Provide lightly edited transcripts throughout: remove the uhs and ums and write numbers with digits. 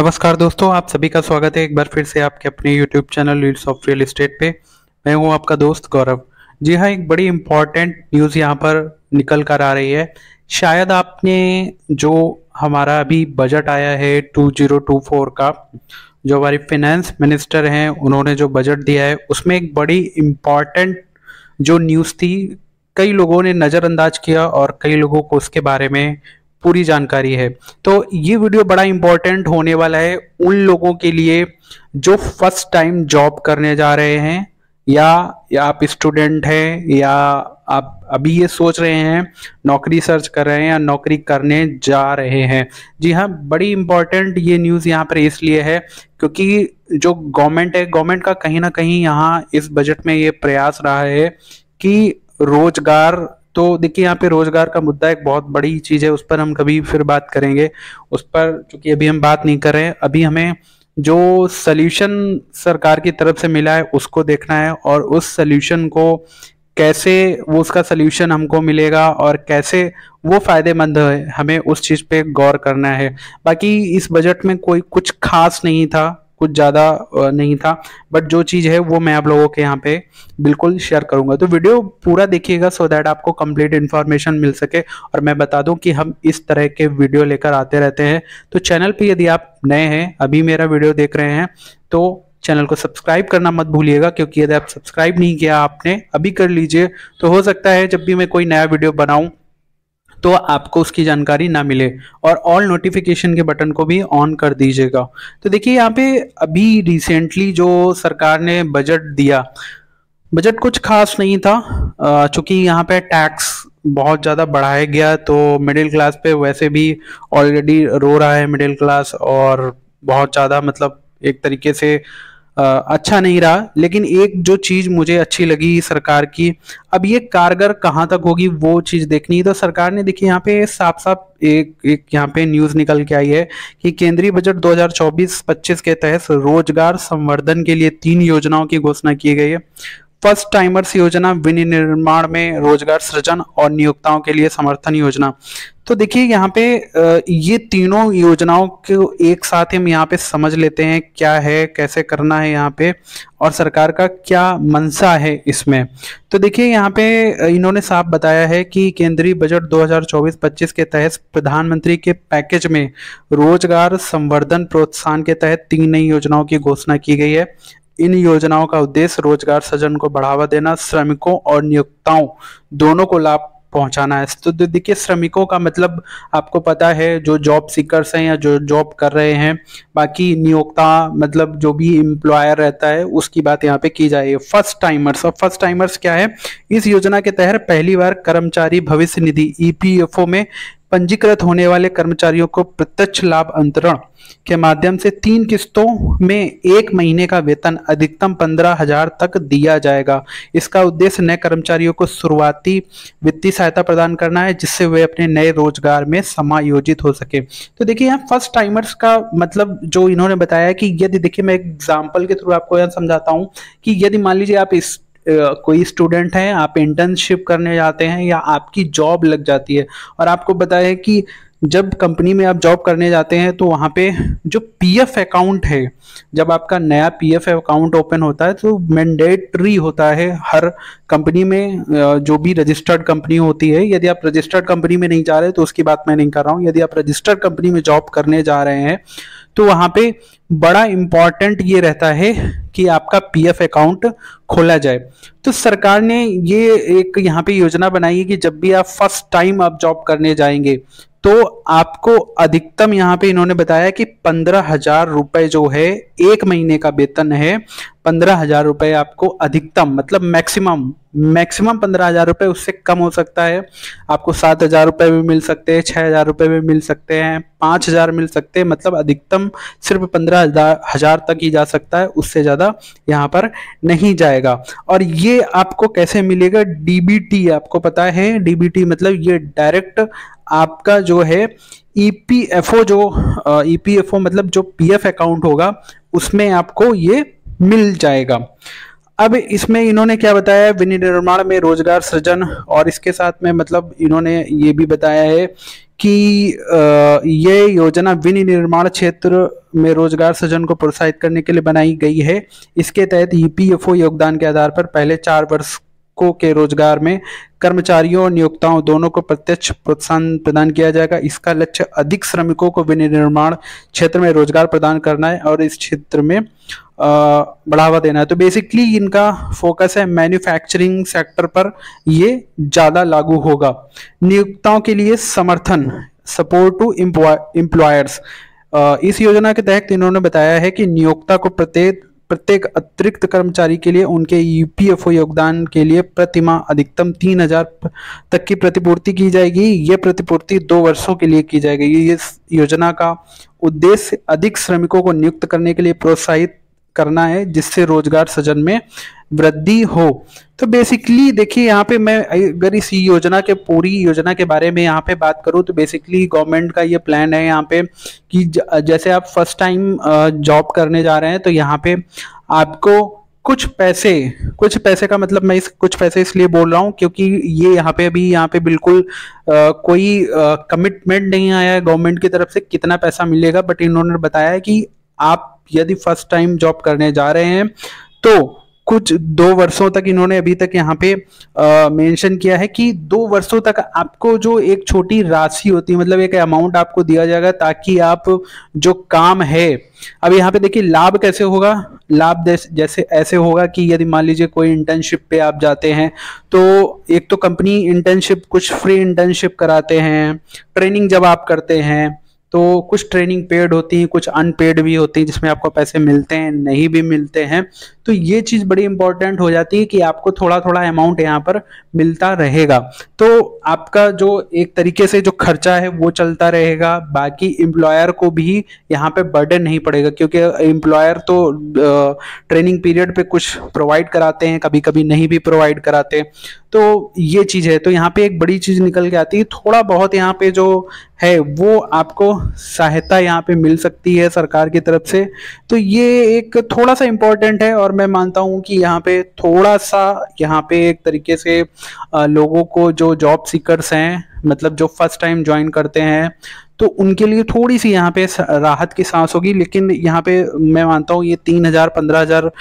नमस्कार दोस्तों, आप सभी का स्वागत है एक बार फिर से आपके अपने YouTube channel reels of real estate पे। मैं हूं आपका दोस्त गौरव। जी हाँ, एक बड़ी इम्पॉर्टेंट न्यूज़ यहां पर निकल कर आ रही है। शायद आपने जो हमारा अभी बजट आया है 2024 का, जो हमारे फाइनेंस मिनिस्टर हैं उन्होंने जो बजट दिया है उसमें एक बड़ी इम्पॉर्टेंट जो न्यूज़ थी, कई लोगों ने नज़रअंदाज किया और कई लोगों को उसके बारे में पूरी जानकारी है। तो ये वीडियो बड़ा इम्पोर्टेंट होने वाला है उन लोगों के लिए जो फर्स्ट टाइम जॉब करने जा रहे हैं, या आप स्टूडेंट हैं, या आप अभी ये सोच रहे हैं नौकरी सर्च कर रहे हैं या नौकरी करने जा रहे हैं। जी हाँ, बड़ी इम्पोर्टेंट ये न्यूज़ यहाँ पर इसलिए है क्योंकि जो गवर्नमेंट है, गवर्नमेंट का कहीं ना कहीं यहाँ इस बजट में ये प्रयास रहा है कि रोजगार, तो देखिए यहाँ पे रोजगार का मुद्दा एक बहुत बड़ी चीज है, उस पर हम कभी फिर बात करेंगे। उस पर चूंकि अभी हम बात नहीं कर रहे हैं, अभी हमें जो सल्यूशन सरकार की तरफ से मिला है उसको देखना है और उस सल्यूशन को कैसे, वो उसका सल्यूशन हमको मिलेगा और कैसे वो फायदेमंद है, हमें उस चीज पे गौर करना है। बाकी इस बजट में कोई कुछ खास नहीं था, कुछ ज़्यादा नहीं था, बट जो चीज़ है वो मैं आप लोगों के यहाँ पे बिल्कुल शेयर करूंगा। तो वीडियो पूरा देखिएगा सो दैट आपको कंप्लीट इन्फॉर्मेशन मिल सके। और मैं बता दूं कि हम इस तरह के वीडियो लेकर आते रहते हैं, तो चैनल पे यदि आप नए हैं, अभी मेरा वीडियो देख रहे हैं, तो चैनल को सब्सक्राइब करना मत भूलिएगा, क्योंकि यदि आप सब्सक्राइब नहीं किया आपने, अभी कर लीजिए। तो हो सकता है जब भी मैं कोई नया वीडियो बनाऊं तो आपको उसकी जानकारी ना मिले, और ऑल नोटिफिकेशन के बटन को भी ऑन कर दीजिएगा। तो देखिए यहाँ पे अभी रिसेंटली जो सरकार ने बजट दिया, बजट कुछ खास नहीं था। चूंकि यहाँ पे टैक्स बहुत ज़्यादा बढ़ाया गया, तो मिडिल क्लास पे वैसे भी ऑलरेडी रो रहा है मिडिल क्लास, और बहुत ज़्यादा मतलब एक तरीके से अच्छा नहीं रहा। लेकिन एक जो चीज़ मुझे अच्छी लगी सरकार की, अब ये कारगर कहाँ तक होगी वो चीज़ देखनी है। तो सरकार ने देखिए यहाँ पे साफ साफ एक एक यहाँ पे न्यूज़ निकल के आई है कि केंद्रीय बजट 2024-25 के तहत रोजगार संवर्धन के लिए 3 योजनाओं की घोषणा की गई है। फर्स्ट टाइमर्स योजना, विनिर्माण में रोजगार सृजन और नियोक्ताओं के लिए समर्थन योजना। तो देखिए यहाँ पे ये तीनों योजनाओं को एक साथ हम यहाँ पे समझ लेते हैं क्या है, कैसे करना है यहाँ पे, और सरकार का क्या मंशा है इसमें। तो देखिए यहाँ पे इन्होंने साफ बताया है कि केंद्रीय बजट 2024-25 के तहत प्रधानमंत्री के पैकेज में रोजगार संवर्धन प्रोत्साहन के तहत 3 नई योजनाओं की घोषणा की गई है। इन योजनाओं का उद्देश्य रोजगार सृजन को बढ़ावा देना, श्रमिकों और नियोक्ताओं दोनों को लाभ पहुंचाना है। तो देखिए श्रमिकों का मतलब आपको पता है, जो जॉब सीकर्स हैं या जो जॉब कर रहे हैं। बाकी नियोक्ता मतलब जो भी एम्प्लॉयर रहता है उसकी बात यहाँ पे की जाएगी। फर्स्ट टाइमर्स, और फर्स्ट टाइमर्स क्या है, इस योजना के तहत पहली बार कर्मचारी भविष्य निधि ईपीएफओ में पंजीकृत होने वाले कर्मचारियों को प्रत्यक्ष लाभ अंतरण के माध्यम से 3 किस्तों में 1 महीने का वेतन अधिकतम 15,000 तक दिया जाएगा। इसका उद्देश्य नए कर्मचारियों को शुरुआती वित्तीय सहायता प्रदान करना है, जिससे वे अपने नए रोजगार में समायोजित हो सके। तो देखिए यहाँ फर्स्ट टाइमर्स का मतलब जो इन्होंने बताया है कि यदि, देखिए मैं एग्जाम्पल के थ्रू आपको यहाँ समझाता हूँ कि यदि मान लीजिए आप इस कोई स्टूडेंट हैं, आप इंटर्नशिप करने जाते हैं या आपकी जॉब लग जाती है, और आपको पता है कि जब कंपनी में आप जॉब करने जाते हैं तो वहाँ पे जो पीएफ अकाउंट है, जब आपका नया पीएफ अकाउंट ओपन होता है तो मैंडेटरी होता है हर कंपनी में, जो भी रजिस्टर्ड कंपनी होती है। यदि आप रजिस्टर्ड कंपनी में नहीं जा रहे तो उसकी बात मैं नहीं कर रहा हूँ, यदि आप रजिस्टर्ड कंपनी में जॉब करने जा रहे हैं तो वहाँ पे बड़ा इम्पॉर्टेंट ये रहता है कि आपका पीएफ अकाउंट खोला जाए। तो सरकार ने ये एक यहाँ पे योजना बनाई है कि जब भी आप फर्स्ट टाइम आप जॉब करने जाएंगे तो आपको अधिकतम, यहाँ पे इन्होंने बताया कि 15,000 रुपए जो है 1 महीने का वेतन है, 15,000 रुपए आपको अधिकतम, मतलब मैक्सिमम 15,000 रुपए, उससे कम हो सकता है। आपको 7,000 रुपए भी मिल सकते हैं, 6,000 रुपए भी मिल सकते हैं, 5,000 मिल सकते हैं, मतलब अधिकतम सिर्फ 15,000 तक ही जा सकता है, उससे ज़्यादा यहाँ पर नहीं जाएगा। और ये आपको कैसे मिलेगा, डीबीटी, आपको पता है डीबीटी मतलब ये डायरेक्ट आपका जो है ईपीएफओ, जो ईपीएफओ मतलब जो पीएफ अकाउंट होगा उसमें आपको ये मिल जाएगा। अब इसमें इन्होंने क्या बताया है, विनिर्माण में रोजगार सृजन, और इसके साथ में मतलब इन्होंने ये भी बताया है कि ये योजना विनिर्माण क्षेत्र में रोजगार सृजन को प्रोत्साहित करने के लिए बनाई गई है। इसके तहत ईपीएफओ योगदान के आधार पर पहले 4 वर्षों के रोजगार में कर्मचारियों और नियोक्ताओं दोनों को प्रत्यक्ष प्रोत्साहन प्रदान किया जाएगा। इसका लक्ष्य अधिक श्रमिकों को विनिर्माण क्षेत्र में रोजगार प्रदान करना है और इस क्षेत्र में बढ़ावा देना है। तो बेसिकली इनका फोकस है मैन्युफैक्चरिंग सेक्टर पर, ये ज़्यादा लागू होगा। नियोक्ताओं के लिए समर्थन, सपोर्ट टू एम्प्लॉयर्स। इस योजना के तहत इन्होंने बताया है कि नियोक्ता को प्रत्येक अतिरिक्त कर्मचारी के लिए उनके ईपीएफओ योगदान के लिए प्रति माह अधिकतम 3,000 तक की प्रतिपूर्ति की जाएगी। ये प्रतिपूर्ति 2 वर्षों के लिए की जाएगी। इस योजना का उद्देश्य अधिक श्रमिकों को नियुक्त करने के लिए प्रोत्साहित करना है, जिससे रोजगार सृजन में वृद्धि हो। तो बेसिकली देखिए यहाँ पे मैं अगर इस योजना के पूरी योजना के बारे में यहाँ पे बात करूँ तो बेसिकली गवर्नमेंट का ये प्लान है यहाँ पे कि जैसे आप फर्स्ट टाइम जॉब करने जा रहे हैं तो यहाँ पे आपको कुछ पैसे का मतलब मैं कुछ पैसे इसलिए बोल रहा हूँ क्योंकि ये यहाँ पे बिल्कुल कोई कमिटमेंट नहीं आया है गवर्नमेंट की तरफ से कितना पैसा मिलेगा, बट इन्होंने बताया है कि आप यदि फर्स्ट टाइम जॉब करने जा रहे हैं तो कुछ 2 वर्षों तक इन्होंने अभी तक यहाँ पे मेंशन किया है कि 2 वर्षों तक आपको जो एक छोटी राशि होती है, मतलब एक अमाउंट आपको दिया जाएगा ताकि आप जो काम है, अब यहाँ पे देखिए लाभ कैसे होगा। लाभ जैसे ऐसे होगा कि यदि मान लीजिए कोई इंटर्नशिप पे आप जाते हैं तो एक तो कंपनी इंटर्नशिप कुछ फ्री इंटर्नशिप कराते हैं, ट्रेनिंग जब आप करते हैं तो कुछ ट्रेनिंग पेड होती है, कुछ अनपेड भी होती है जिसमें आपको पैसे मिलते हैं, नहीं भी मिलते हैं। तो ये चीज़ बड़ी इंपॉर्टेंट हो जाती है कि आपको थोड़ा थोड़ा अमाउंट यहाँ पर मिलता रहेगा, तो आपका जो एक तरीके से जो खर्चा है वो चलता रहेगा। बाकी एम्प्लॉयर को भी यहाँ पे बर्डन नहीं पड़ेगा क्योंकि एम्प्लॉयर तो ट्रेनिंग पीरियड पे कुछ प्रोवाइड कराते हैं, कभी कभी नहीं भी प्रोवाइड कराते। तो ये चीज़ है, तो यहाँ पे एक बड़ी चीज़ निकल के आती है। थोड़ा बहुत यहाँ पे जो है वो आपको सहायता यहाँ पे मिल सकती है सरकार की तरफ से, तो ये एक थोड़ा सा इम्पोर्टेंट है। और मैं मानता हूँ कि यहाँ पे थोड़ा सा यहाँ पे एक तरीके से लोगों को जो जॉब सीकर्स हैं, मतलब जो फर्स्ट टाइम ज्वाइन करते हैं, तो उनके लिए थोड़ी सी यहाँ पे राहत की सांस होगी। लेकिन यहाँ पे मैं मानता हूँ ये 3,000 15,000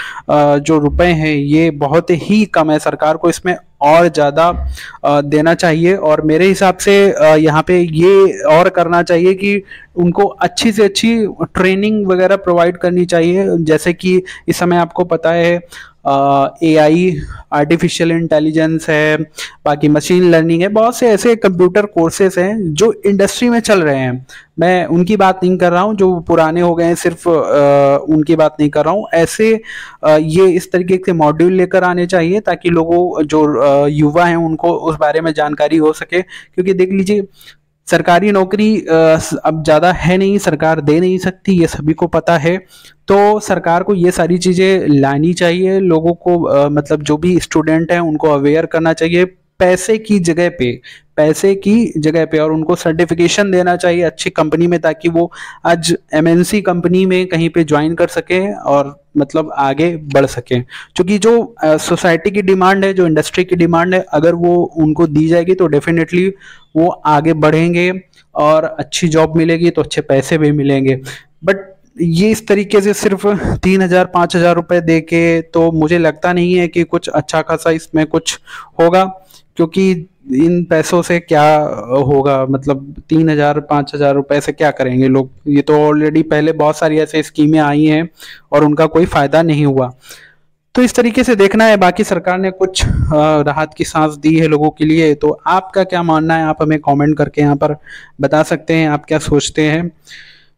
जो रुपए हैं ये बहुत ही कम है। सरकार को इसमें और ज़्यादा देना चाहिए और मेरे हिसाब से यहाँ पे ये और करना चाहिए कि उनको अच्छी से अच्छी ट्रेनिंग वगैरह प्रोवाइड करनी चाहिए। जैसे कि इस समय आपको पता है एआई, आर्टिफिशियल इंटेलिजेंस है, बाकी मशीन लर्निंग है, बहुत से ऐसे कंप्यूटर कोर्सेज हैं जो इंडस्ट्री में चल रहे हैं। मैं उनकी बात नहीं कर रहा हूँ जो पुराने हो गए हैं, सिर्फ उनकी बात नहीं कर रहा हूँ। ऐसे ये इस तरीके के मॉड्यूल लेकर आने चाहिए ताकि लोगों जो युवा हैं उनको उस बारे में जानकारी हो सके। क्योंकि देख लीजिए सरकारी नौकरी अब ज़्यादा है नहीं, सरकार दे नहीं सकती, ये सभी को पता है। तो सरकार को ये सारी चीज़ें लानी चाहिए, लोगों को मतलब जो भी स्टूडेंट हैं उनको अवेयर करना चाहिए पैसे की जगह पे और उनको सर्टिफिकेशन देना चाहिए अच्छी कंपनी में ताकि वो आज एमएनसी कंपनी में कहीं पे ज्वाइन कर सके और मतलब आगे बढ़ सके। क्योंकि जो सोसाइटी की डिमांड है, जो इंडस्ट्री की डिमांड है, अगर वो उनको दी जाएगी तो डेफिनेटली वो आगे बढ़ेंगे और अच्छी जॉब मिलेगी तो अच्छे पैसे भी मिलेंगे। बट ये इस तरीके से सिर्फ 3,000 5,000 रुपए दे के तो मुझे लगता नहीं है कि कुछ अच्छा खासा इसमें कुछ होगा, क्योंकि इन पैसों से क्या होगा, मतलब 3,000 5,000 रुपए से क्या करेंगे लोग। ये तो ऑलरेडी पहले बहुत सारी ऐसे स्कीमें आई हैं और उनका कोई फायदा नहीं हुआ। तो इस तरीके से देखना है। बाकी सरकार ने कुछ राहत की सांस दी है लोगों के लिए, तो आपका क्या मानना है आप हमें कमेंट करके यहाँ पर बता सकते हैं, आप क्या सोचते हैं।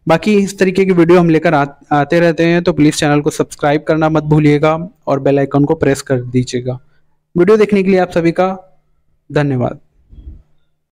बाकी इस तरीके की वीडियो हम लेकर आते रहते हैं, तो प्लीज़ चैनल को सब्सक्राइब करना मत भूलिएगा और बेल आइकन को प्रेस कर दीजिएगा। वीडियो देखने के लिए आप सभी का धन्यवाद।